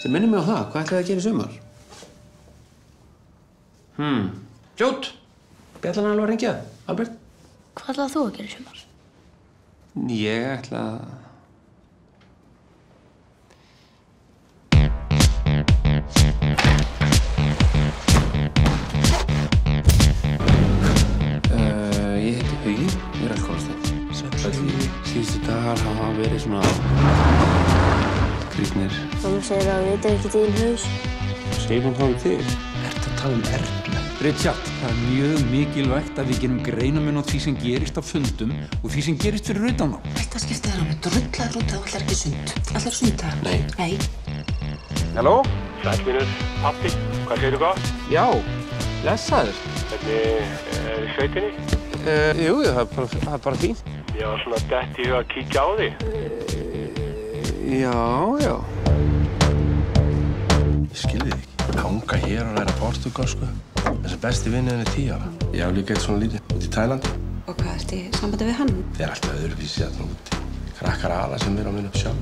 Sem minnir mig á það, hvað ætlaði að gera í sumar? Fljót! Bjallan alveg að ringja, Albert. Hvað ætlaði þú að gera í sumar? Ég ætla að... Ég heiti Hugi, ég er alkoholistinn. Síðustu dagar hafa verið svona... skrýtnir. Mamma segir að við veitum ekki þín haus. Segir hún þá þig? Ertu að tala Erlu? Richard, það er mjög mikilvægt að við gerum greinarmun á því sem gerist á fundum og því sem gerist fyrir utan þá. Þetta skiptið þér á mig drullar út að þú ætlar ekki sund. Ætlar sunda? Nei. Nei. Halló? Sætvinur, pappi, hvað segir þú gott? Já, blessaður. Hvernig er í sveitinni? Jú, það er bara fínt. Ég var svona dett í hug að kíkja á þig. Já. Ég skilði þig ekki. Hanga hér og læra portugalsku. Þessi besti vinniðin er 10 ára. Ég haf líka eitt svona lítið út í Tælandi. Og hvað ertu í sambandi við hann? Þeir eru alltaf öðruvísi hérna úti. Krakkar ala sem er á minn upp sjálf.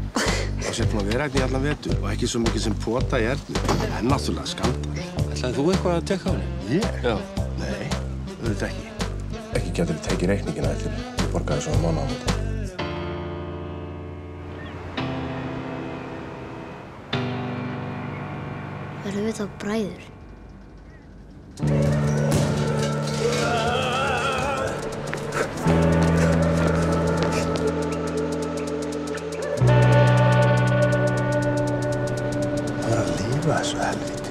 Það sé búin að vera hérna í allan vetur og ekki svo mikið sem pota í Erlu. Það er náttúrulega skandal. Ætlaði þú eitthvað að tekka á henni? Ég? Já. Nei, auðvitað ekki. Ekki getur við tekið reikningina allir. Ég borgaði svona mánaðamót. Verðum við þá bræður? Það er að lifa þessu helviti.